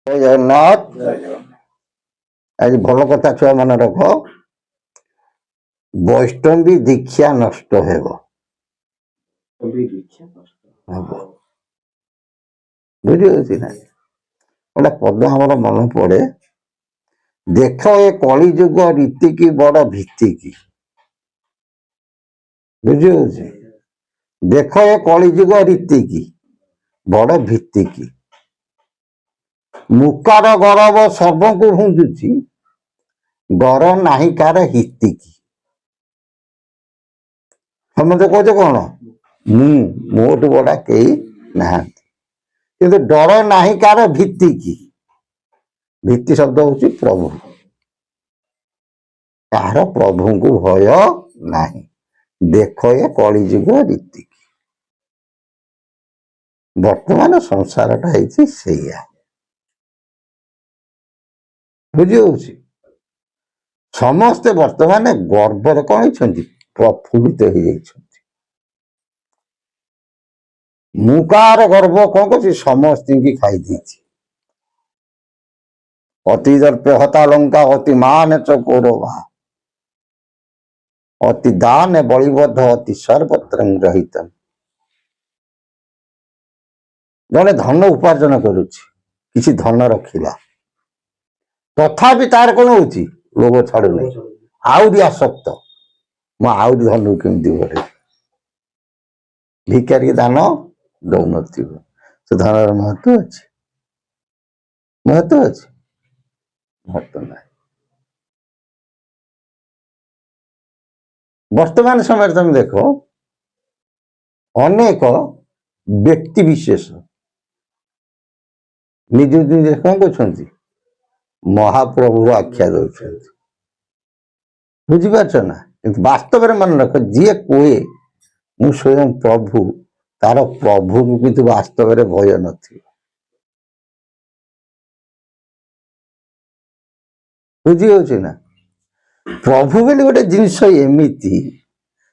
ଜୟ ଜଗନ୍ନାଥ। ଆଜି ଭଲ କଥା ଛୁଆ ମନେ ରଖ, ବୈଷ୍ଣବୀ ଦୀକ୍ଷା ନଷ୍ଟ ହେବ। ବୁଝିପାରୁଛି ନା? ଗୋଟେ ପଦ ଆମର ମନେ ପଡେ, ଦେଖ ଏ କଳି ଯୁଗ ରୀତି କି ବଡ ଭିତ୍ତି କି। ବୁଝିପାରୁଛି? ଦେଖ ଏ କଳି ଯୁଗ ରୀତି କି ବଡ ଭିତ୍ତି କି। ମୁକାର ଗରବ ସର୍ବଙ୍କୁ ଭୁଞ୍ଜୁଛି, ଡର ନାହିଁ କାର ହିତିକି। ସମସ୍ତେ କହୁଛ କଣ? ମୋଠୁ ବଡା କେହି ନାହାନ୍ତି, କିନ୍ତୁ ଡର ନାହିଁ କାର ଭିତ୍ତି କି। ଭିତ୍ତି ଶବ୍ଦ ହଉଛି ପ୍ରଭୁ। କାହାର ପ୍ରଭୁଙ୍କୁ ଭୟ ନାହିଁ। ଦେଖ ଏ କଳିଯୁଗ ରୀତି କି। ବର୍ତ୍ତମାନ ସଂସାରଟା ହେଇଛି ସେଇଆ। ବୁଝିହଉଛି? ସମସ୍ତେ ବର୍ତ୍ତମାନ ଗର୍ବରେ କଣ ହେଇଛନ୍ତି? ପ୍ରଫୁଲ୍ଲିତ ହେଇଯାଇଛନ୍ତି। ମୁଁ କାହାର ଗର୍ବ କଣ କରୁଛି? ସମସ୍ତିଙ୍କି ଖାଇଦେଇଛି। ଅତି ଦର୍ପେ ହତା ଲଙ୍କା ଅତି ମାନ ଚକୋରବା, ଅତି ଦାନ ବଳିବଦ୍ଧ ଅତି ସର୍ବତ୍ର ରହିତ। ଜଣେ ଧନ ଉପାର୍ଜନ କରୁଛି, କିଛି ଧନ ରଖିଲା, ତଥାପି ତାର କଣ ହଉଛି? ଲୋଭ ଛାଡୁନି, ଆହୁରି ଆସକ୍ତ। ମୁଁ ଆହୁରି ଧନକୁ କେମିତି ବଢେ। ଭିକାରୀ ଦାନ ଦଉନଥିବ, ସେ ଧନର ମହତ୍ଵ ଅଛି? ମହତ୍ଵ ଅଛି? ମହତ୍ଵ ନାହିଁ। ବର୍ତ୍ତମାନ ସମୟରେ ତମେ ଦେଖ, ଅନେକ ବ୍ୟକ୍ତି ବିଶେଷ ନିଜ ନିଜେ କଣ କରୁଛନ୍ତି? ମହାପ୍ରଭୁର ଆଖ୍ୟା ଦଉଛନ୍ତି। ବୁଝିପାରୁଛ ନା? କିନ୍ତୁ ବାସ୍ତବରେ ମନେ ରଖ, ଯିଏ କୁହେ ମୁଁ ସ୍ୱୟଂ ପ୍ରଭୁ, ତାର ପ୍ରଭୁକୁ କିନ୍ତୁ ବାସ୍ତବରେ ଭୟ ନଥିବ। ବୁଝିଯାଉଛି ନା? ପ୍ରଭୁ ବୋଲି ଗୋଟେ ଜିନିଷ ଏମିତି,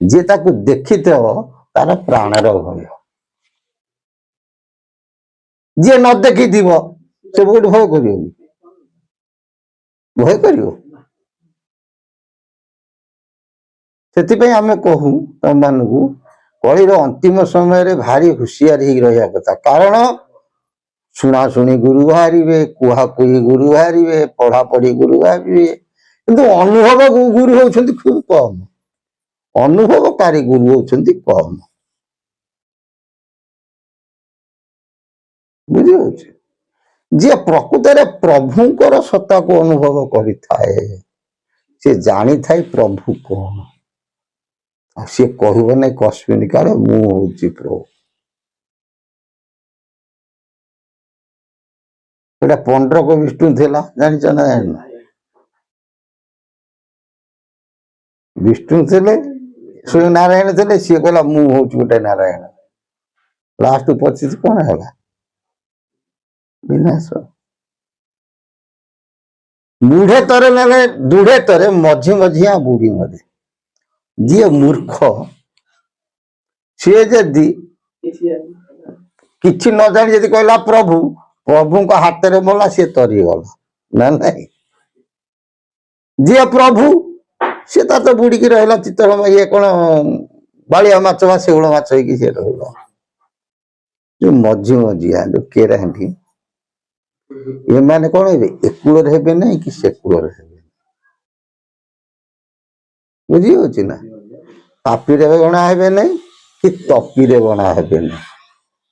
ଯିଏ ତାକୁ ଦେଖିଥିବ ତାର ପ୍ରାଣର ଭୟ। ଯିଏ ନ ଦେଖିଥିବ ସେ କୋଉଠି ଭୟ କରିବ? ଭୟ କରିବ? ସେଥିପାଇଁ ଆମେ କହୁ ତମମାନଙ୍କୁ, କଳିର ଅନ୍ତିମ ସମୟରେ ଭାରି ହୁସିଆର ହେଇକି ରହିବା କଥା। କାରଣ ଶୁଣାଶୁଣି ଗୁରୁ ବାହାରିବେ, କୁହାକୁହି ଗୁରୁ ବାହାରିବେ, ପଢାପଢି ଗୁରୁ ବାହାରିବେ, କିନ୍ତୁ ଅନୁଭବ ଗୁରୁ ହଉଛନ୍ତି ଖୁବ କମ। ଅନୁଭବକାରୀ ଗୁରୁ ହଉଛନ୍ତି କମ। ବୁଝିପାରୁଛି? ଯିଏ ପ୍ରକୃତରେ ପ୍ରଭୁଙ୍କର ସତ୍ତାକୁ ଅନୁଭବ କରିଥାଏ, ସେ ଜାଣିଥାଏ ପ୍ରଭୁ କଣ। ଆଉ ସିଏ କହିବ ନାହିଁ କସ୍ମିନ୍ କାଳେ ମୁଁ ହଉଛି ପ୍ରଭୁ। ଗୋଟେ ପଣ୍ଡ୍ରକ ବିଷ୍ଣୁ ଥିଲା, ଜାଣିଛ ନା ଜାଣିନ? ବିଷ୍ଣୁ ଥିଲେ, ସ୍ୱୟଂ ନାରାୟଣ ଥିଲେ। ସିଏ କହିଲା ମୁଁ ହଉଛି ଗୋଟେ ନାରାୟଣ। ଲାଷ୍ଟ ପଚିଶ କଣ ହେଲା? ବିନାଶ। ବୁଢେ ତରେ ନେଲେ ଦୁଢେ ତରେ, ମଝି ମଝିଆ ବୁଢୀ ମରେ। ଯିଏ ମୂର୍ଖ, ସିଏ ଯଦି କିଛି ନ ଜାଣି ଯଦି କହିଲା ପ୍ରଭୁ, ପ୍ରଭୁଙ୍କ ହାତରେ ମଲା, ସିଏ ତରିଗଲା ନା ନାଇଁ? ଯିଏ ପ୍ରଭୁ, ସିଏ ତ ବୁଡିକି ରହିଲା ଚିତ୍ତଳ, ଇଏ କଣ ବାଳିଆ ମାଛ ବା ଶେଉଳ ମାଛ ହେଇକି ସିଏ ରହିଲା। ଯୋଉ ମଝି ମଝିଆ ଯୋଉ କେରାଣ୍ଡି, ଏମାନେ କଣ ହେବେ? ଏ କୂଳରେ ହେବେ ନାହିଁ କି ସେ କୂଳରେ ହେବେ। ବୁଝିହଉଛି ନା? ପାପିରେ ଗଣା ହେବେ ନାହିଁ କି ତପିରେ ଗଣା ହେବେ ନାହିଁ।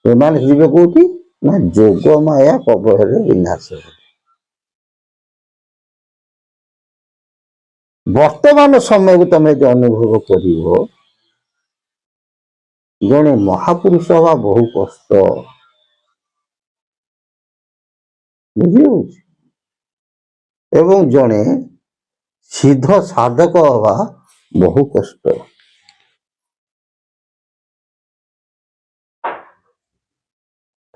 ଏମାନେ ଯିବେ କୋଉଠି? ନା ଯୋଗ ମାୟା କବଳରେ ବିନାଶ ହେବେ। ବର୍ତ୍ତମାନ ସମୟକୁ ତମେ ଯଦି ଅନୁଭବ କରିବ, ଜଣେ ମହାପୁରୁଷ ହବା ବହୁ କଷ୍ଟ। ବୁଝିହଉଛି? ଏବଂ ଜଣେ ସିଦ୍ଧ ସାଧକ ହବା ବହୁ କଷ୍ଟ।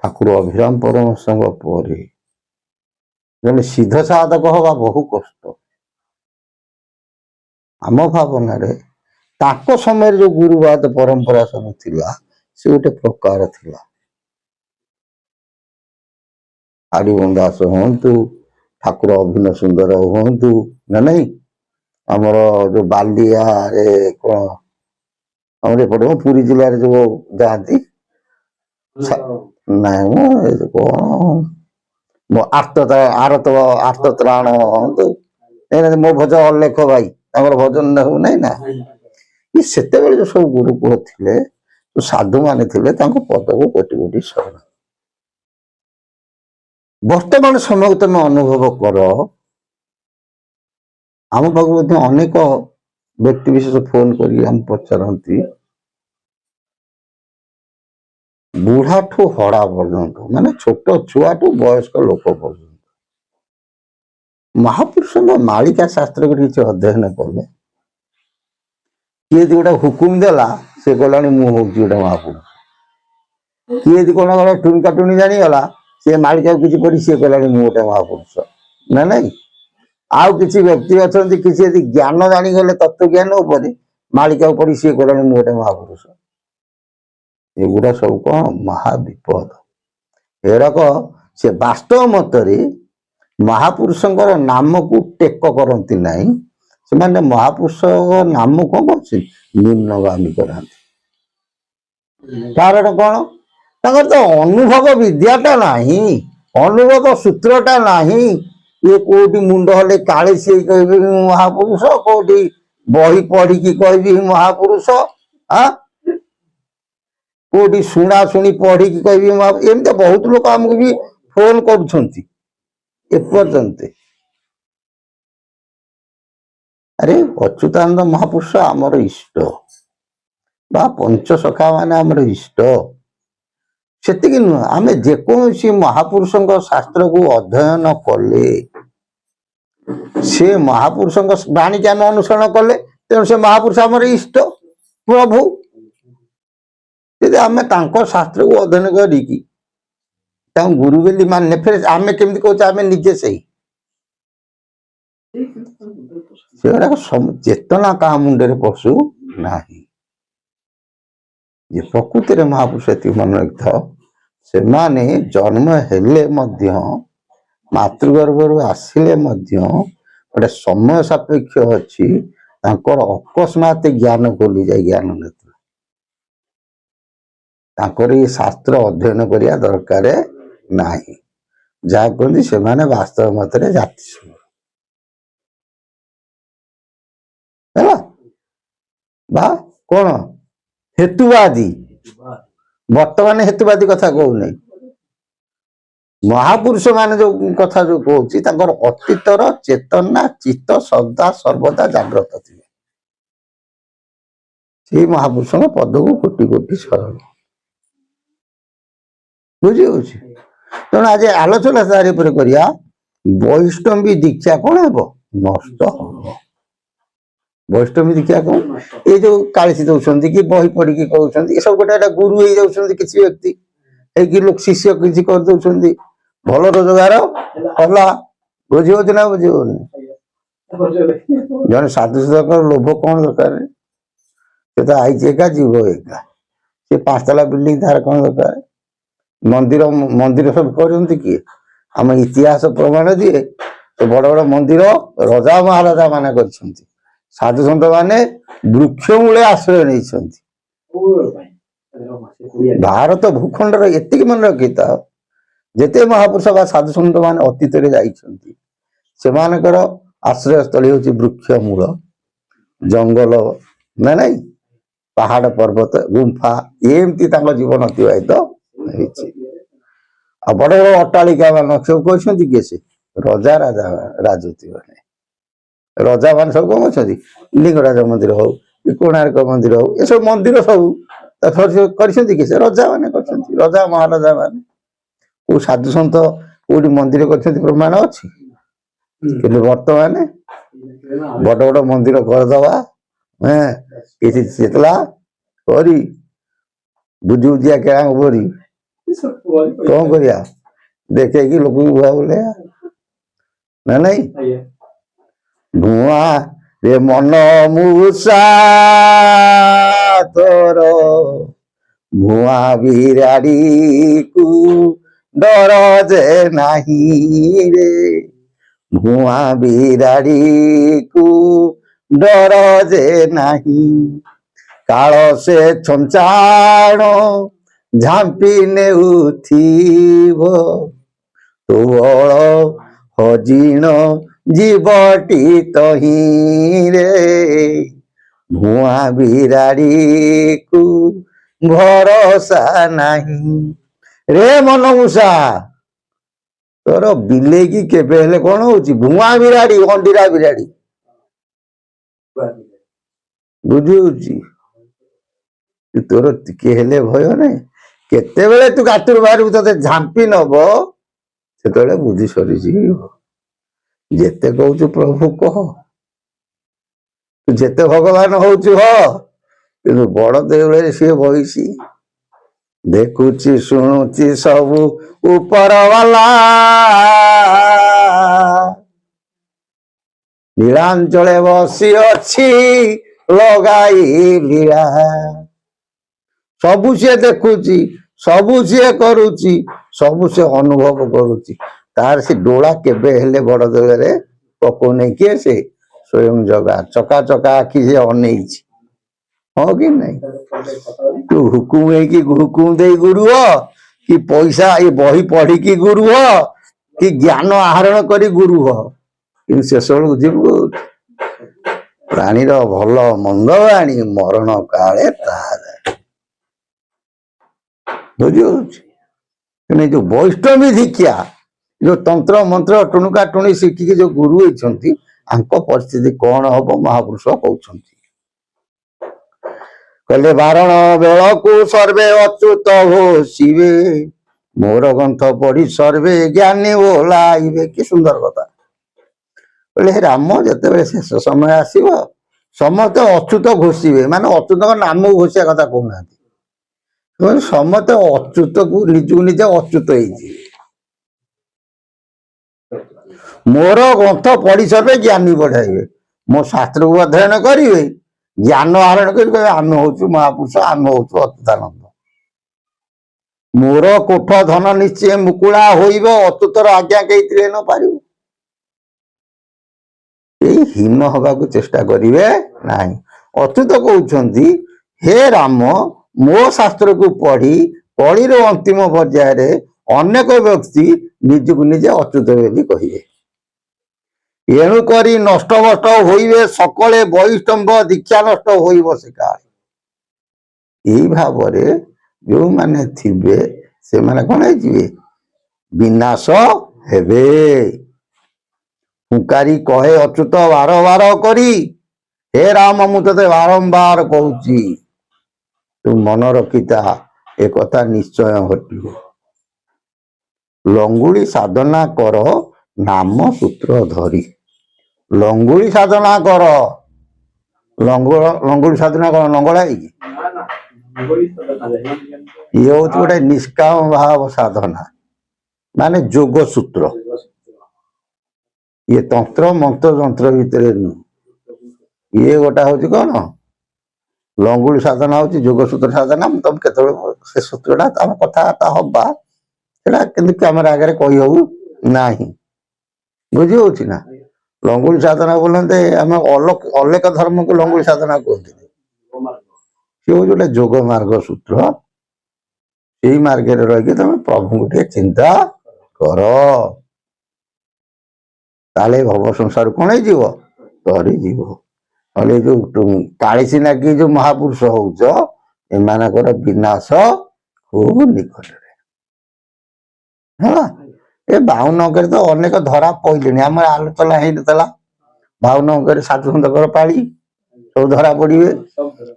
ଠାକୁର ଅଭିରାମ ପରମହଂସଙ୍କ ପରେ ଜଣେ ସିଦ୍ଧ ସାଧକ ହବା ବହୁ କଷ୍ଟ। ଆମ ଭାବନାରେ ତାଙ୍କ ସମୟରେ ଯୋଉ ଗୁରୁବାଦ ପରମ୍ପରା ସବୁ ଥିଲା, ସେ ଗୋଟେ ପ୍ରକାର ଥିଲା। ହାଡ଼ିବନ୍ଧ ଦାସ ହୁଅନ୍ତୁ, ଠାକୁର ଅଭିନ୍ନ ସୁନ୍ଦର ହୁଅନ୍ତୁ ନା ନାଇଁ, ଆମର ଯୋଉ ବାଲିଆରେ କଣ ଆମର ଏପଟେ ପୁରୀ ଜିଲ୍ଲାରେ ଯୋଉ ଯାଆନ୍ତି ନାଇଁ ମ କଣ ଆର୍ତ ତ୍ରାଣ ହୁଅନ୍ତୁ, ମୋ ଭଜନ ଅଲେଖ ଭାଇ ତାଙ୍କର ଭଜନ ହଉ ନାଇଁ ନା, ସେତେବେଳେ ଯୋଉ ସବୁ ଗୁରୁକୁଳ ଥିଲେ, ସାଧୁ ମାନେ ଥିଲେ, ତାଙ୍କ ପଦକୁ କୋଟି କୋଟି ଶରଣ। ବର୍ତ୍ତମାନ ସମୟକୁ ତମେ ଅନୁଭବ କର, ଆମ ପାଖକୁ ମଧ୍ୟ ଅନେକ ବ୍ୟକ୍ତି ବିଶେଷ ଫୋନ କରି ଆମେ ପଚାରନ୍ତି, ବୁଢାଠୁ ହଡ଼ା ପର୍ଯ୍ୟନ୍ତ, ମାନେ ଛୋଟ ଛୁଆଠୁ ବୟସ୍କ ଲୋକ ପର୍ଯ୍ୟନ୍ତ ମହାପୁରୁଷଙ୍କ ମାଳିକା ଶାସ୍ତ୍ର କିଛି ଅଧ୍ୟୟନ କଲେ, କିଏ ଯଦି ଗୋଟେ ହୁକୁମ ଦେଲା ସେ କହିଲାଣି ମୁଁ ହଉଛି ଗୋଟେ ମହାପୁରୁଷ, କିଏ ଯଦି କଣ ଗଲା ଟୁଣିକା ଟୁଣି ଜାଣିଗଲା ସେ ମାଳିକାକୁ କିଛି ପଢି ସିଏ କହିଲାଣି ମୁଁ ଗୋଟେ ମହାପୁରୁଷ ନା ନାଇଁ। ଆଉ କିଛି ବ୍ୟକ୍ତି ଅଛନ୍ତି କିଛି ଯଦି ଜ୍ଞାନ ଜାଣିଗଲେ ତତ୍ଵ ଜ୍ଞାନ ଉପରେ ମାଳିକାକୁ ପଢି ସିଏ କହିଲାଣି ମୁଁ ଗୋଟେ ମହାପୁରୁଷ। ଏଗୁଡା ସବୁ କଣ ମହାବିପଦ। ଏଗୁଡାକ ସେ ବାସ୍ତବ ମତରେ ମହାପୁରୁଷଙ୍କର ନାମକୁ ଟେକ କରନ୍ତି ନାହିଁ, ସେମାନେ ମହାପୁରୁଷଙ୍କ ନାମ କଣ କରୁଛି ନିମ୍ନଗାମୀ କରାନ୍ତି। କାରଣ କଣ, ତାଙ୍କର ତ ଅନୁଭବ ବିଦ୍ୟାଟା ନାହିଁ, ଅନୁଭବ ସୂତ୍ରଟା ନାହିଁ। ଇଏ କୋଉଠି ମୁଣ୍ଡ ହେଲେ କାଳେ ସିଏ କହିବି ମହାପୁରୁଷ, କୋଉଠି ବହି ପଢିକି କହିବି ମହାପୁରୁଷ, କୋଉଠି ଶୁଣା ଶୁଣି ପଢିକି କହିବି ଏମିତି ବହୁତ ଲୋକ ଆମକୁ ବି ଫୋନ କରୁଛନ୍ତି ଏପର୍ଯ୍ୟନ୍ତ। ଆରେ ଅଚ୍ୟୁତାନନ୍ଦ ମହାପୁରୁଷ ଆମର ଇଷ୍ଟ ବା ପଞ୍ଚସଖା ମାନେ ଆମର ଇଷ୍ଟ, ସେତିକି ନୁହଁ, ଆମେ ଯେକୌଣସି ମହାପୁରୁଷଙ୍କ ଶାସ୍ତ୍ରକୁ ଅଧ୍ୟୟନ କଲେ, ସେ ମହାପୁରୁଷଙ୍କ ବାଣୀକି ଆମେ ଅନୁସରଣ କଲେ, ତେଣୁ ସେ ମହାପୁରୁଷ ଆମର ଇଷ୍ଟ ପ୍ରଭୁ। ଯଦି ଆମେ ତାଙ୍କ ଶାସ୍ତ୍ରକୁ ଅଧ୍ୟୟନ କରିକି ତାଙ୍କୁ ଗୁରୁ ବୋଲି ମାନେ ଫେରେ ଆମେ କେମିତି କହୁଛେ ଆମେ ନିଜେ ସେଇ, ସେଗୁଡାକ ଚେତନା କାହା ମୁଣ୍ଡରେ ପଶୁ ନାହିଁ। ଯେ ପ୍ରକୃତିରେ ମହାପୁରୁଷ ଏତିକି ମନେ ରଖିଥାଅ, ସେମାନେ ଜନ୍ମ ହେଲେ ମଧ୍ୟ ମାତୃଗର୍ଭରୁ ଆସିଲେ ମଧ୍ୟ ଗୋଟେ ସମୟ ସାପେକ୍ଷ ଅଛି, ତାଙ୍କର ଅକସ୍ମାତ ଜ୍ଞାନ ଖୋଲିଯାଏ ଜ୍ଞାନ ନେତ୍ର। ତାଙ୍କର ଏ ଶାସ୍ତ୍ର ଅଧ୍ୟୟନ କରିବା ଦରକାର ନାହିଁ, ଯାହା କୁହନ୍ତି ସେମାନେ ବାସ୍ତବ ମତରେ ଜାତିଶୂନ୍ୟ ହେଲା ବା କଣ ହେତୁବାଦୀ। ବର୍ତ୍ତମାନ ହେତୁବାଦୀ କଥା କହୁନି, ମହାପୁରୁଷ ମାନେ ଯୋଉ କଥା ଯୋଉ କହୁଛି, ତାଙ୍କର ଅତୀତର ଚେତନା ଚିତ୍ତ ସଦା ସର୍ବଦା ଜାଗ୍ରତ ଥିଲେ, ସେଇ ମହାପୁରୁଷଙ୍କ ପଦକୁ କୋଟି କୋଟି ଶରଣ। ବୁଝି ହଉଛି। ତେଣୁ ଆଜି ଆଲୋଚନା ତାରି ଉପରେ କରିବା, ବୈଷ୍ଣବୀ ଦୀକ୍ଷା କଣ ହେବ ନଷ୍ଟ ହବ। ବୈଷ୍ଣବୀ ଦୀକ୍ଷା କଣ, ଏଇ ଯୋଉ କାଳିସି ଦଉଛନ୍ତି କି ବହି ପଢିକି କହୁଛନ୍ତି, ଏସବୁ ଗୋଟେ ଗୁରୁ ହେଇଯାଉଛନ୍ତି କିଛି ବ୍ୟକ୍ତି, ହେଇକି ଲୋକ ଶିଷ୍ୟ କିଛି କରିଦଉଛନ୍ତି, ଭଲ ରୋଜଗାର ହେଲା। ବୁଝି ହଉଛି ନା ବୁଝି ହଉନି। ଜଣେ ସାଧୁ ସାଧୁଙ୍କର ଲୋଭ କଣ ଦରକାର, ସେ ତ ଆଇଛି ଏକା ଯିବ ଏକା, ସେ 5 ତାଲା ବିଲ୍ଡିଂ ତାର କଣ ଦରକାର। ମନ୍ଦିର ସବୁ କରୁଛନ୍ତି କିଏ, ଆମ ଇତିହାସ ପ୍ରମାଣ ଦିଏ, ବଡ ବଡ ମନ୍ଦିର ରଜା ମହାରାଜା ମାନେ କରିଛନ୍ତି, ସାଧୁ ସନ୍ଥ ମାନେ ବୃକ୍ଷ ମୂଳେ ଆଶ୍ରୟ ନେଇଛନ୍ତି। ଭାରତ ଭୂଖଣ୍ଡର ଏତିକି ମନେ ରଖିଥାଅ, ଯେତେ ମହାପୁରୁଷ ବା ସାଧୁ ସନ୍ଥ ମାନେ ଅତୀତରେ ଯାଇଛନ୍ତି, ସେମାନଙ୍କର ଆଶ୍ରୟସ୍ଥଳୀ ହଉଛି ବୃକ୍ଷ ମୂଳ, ଜଙ୍ଗଲ ନା ନାଇଁ, ପାହାଡ ପର୍ବତ ଗୁମ୍ଫା, ଏମିତି ତାଙ୍କ ଜୀବନ ଅତିବାହିତ ହେଇଛି। ଆଉ ବଡ ବଡ ଅଟ୍ଟାଳିକା ମାନ ସବୁ କହିଛନ୍ତି କିଏ, ସେ ରଜା ରାଜା ରାଜୁତି ମାନେ, ରଜା ମାନେ ସବୁ କଣ ଅଛନ୍ତି, ଲିଙ୍ଗରାଜ ମନ୍ଦିର ହଉ କି କୋଣାର୍କ ମନ୍ଦିର ହଉ, ଏସବୁ ମନ୍ଦିର ସବୁ କରିଛନ୍ତି କି ସେ ରଜା ମାନେ କରିଛନ୍ତି, ରଜା ମହାରାଜା ମାନେ। କୋଉ ସାଧୁ ସନ୍ଥ କୋଉଠି ମନ୍ଦିର କରିଛନ୍ତି ପ୍ରମାଣ ଅଛି? କିନ୍ତୁ ବର୍ତ୍ତମାନ ବଡ ବଡ ମନ୍ଦିର କରିଦବା, କିଛି ଚେତଲା କରି ବୁଝି ବୁଝିଆ କେଳାଙ୍କ ପରି କଣ କରିବା, ଦେଖେଇକି ଲୋକଙ୍କୁ ଭୁଆ ବୁଲେଇବା ନା ନାଇଁ। ଧୂଆଁ ରେ ମନ ମୂଷା ତୋର, ଧୂଆଁ ବିରାଡିକୁ डर जे नहीं रे भुआ बिराड़ी को डर जे नहीं काल से छंचाण झांपी नेउथिब तू बल हजिण जीवटी तही रे भुआ बिराड़ी को भरोसा नहीं रे मनमूषा तोर बिले की केबे हेले कौन होची भुआ बिराड़ी अंडीरा बिराड़ी बुझुची तोर टिके हेले भय नहीं केतेबेले तू गातुर बाहर तोते झांपी नब सेतेबेले बुद्धि सरी जेते कहू प्रभु कह तू जेते भगवान होचु हो किंतु बड़ देउळे सी बहिसी देखुची शुणुची सबु ऊपर वाला नीलांचले बसी अच्छी लगाई लीला सबु सी देखुची सबु सी करुची सबु से अनुभव करुची तार से डोला केबे हेले बड़ देउळे पको नहीं किए से स्वयं जगा चका चका आखि से अनेइची हो कि नहीं तू हुकुम है कि हुकुम दे गुरु हो कि पैसा ये बही पढ़ी की गुरु हो कि ज्ञान आहरण करी गुरु हो कि शेष बेलू जीवु प्राणीर भल मंद आनी मरण काले बुझे जो वैष्णवी दीक्षा जो तंत्र मंत्र टुणुका टुणी शिखिकी जो गुरु होती परिस्थिति कौन हम महापुरुष कहते कहले बारण बेल को सर्वे अच्युत घोषिबे मोर ग्रंथ पढ़ी सर्वे ज्ञानी ओलाइबे कि सुंदर कथा कहले राम जिते शेष समय आसव समस्त अच्युत घोषिबे माने अच्युत नाम घोषिया कथा कहना समस्त अच्युत को निजु निजे अच्युत मोर ग्रंथ पढ़ी सर्वे ज्ञानी बढ़ाइबे मो शास्त्र को अध्ययन करेंगे ज्ञान आहरण कर आम हूँ महापुरुष आम हूँ अच्युतानंद मोर कोठ धन निश्चय मुकुला होइब अच्युतर आज्ञा कही न पार हीन हवा को चेष्टा करेंगे ना अच्युत कहते हे राम मो शास्त्र को पढ़ी कलिर अंतिम पर्यायर अनेक व्यक्ति निजक निजे अच्युत बोली कहे एणुक नष्ट भष्ट होइबे सकले वैष्णव दीक्षा नष्ट होइब से भाव जो माने थिबे से माने कौन है विनाश हेबे हुंकारी कहे अच्युत बार बार करी हे राम मु ते बारंबार कहूची तू मन रखिता एक कथा निश्चय घटिब लंगुड़ी साधना कर नाम सूत्र धरी लंगुड़ी साधना कर लंगुड़ी साधना कर लंगड़ा ये हूँ गोटे निष्काम भाव साधना माने जोग सूत्र ये तंत्र मंत्र जंत्र भितर ये गोटा हूँ कौन लंगुड़ी साधना हूँ जोग सूत्र साधना तुम के से सूत्रटा आम कथबार्ता हवा कैमेरा आगे कही हूँ ना बुझी हूँ ना लंगुड़ी साधना बोलते आम अलेख धर्म को लंगुड़ी साधना कहते सी हूँ गोटे जोग मार्ग सूत्र यही मार्ग रही तुम प्रभु को चिंता कर ताले भव संसार कौन तरी जीव अरे जो कालीसी नागी जो महापुरुष होच एमानकर विनाश खूब निकट है ए बाउनगर तो अनेक धरा पड़े आम आलोचना होता बाउनगर साधु सतकर पाली सब धरा पड़े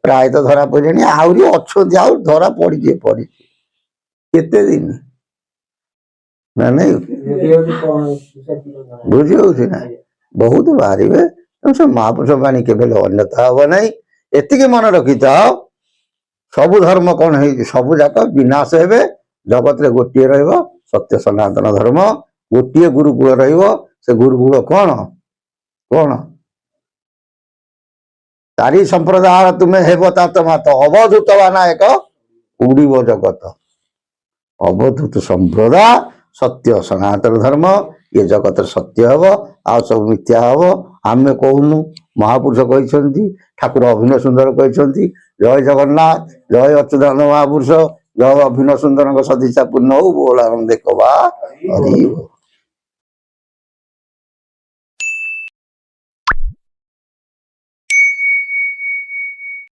प्रायत धरा पड़े आहरी अच्छा धरा पड़ी पड़ी केते दिन ना नहीं बुझी हूँ ना बहुत बाहर से महापुरुष बाणी के अन्यथा हम ना एति मन रखी था सबु धर्म कौन है सबु जाक विनाश हे जगत रे गोटे रहिबो सत्य सनातन धर्म गोटे गुरुकुल रहिबो से गुरुकुल कौन कौन तारी संप्रदाय तुम्हें हेब तात मात अवधूत बाना एक उड़ीब जगत ଅବଧୂତ ସମ୍ପ୍ରଦା ସତ୍ୟ ସନାତନ ଧର୍ମ ଏ ଜଗତର ସତ୍ୟ ହବ ଆଉ ସବୁ ମିଥ୍ୟା ହବ ଆମେ କହୁନୁ ମହାପୁରୁଷ କହିଛନ୍ତି ଠାକୁର ଅଭିନୟ ସୁନ୍ଦର କହିଛନ୍ତି ଜୟ ଜଗନ୍ନାଥ ଜୟ ଅଚ୍ୟୁତାନନ୍ଦ ମହାପୁରୁଷ ଜୟ ଅଭିନୟ ସୁନ୍ଦରଙ୍କ ସଦିଚ୍ଛା ପୂର୍ଣ୍ଣ ହଉ ବୋଲ ଆନନ୍ଦ କବା ହରି।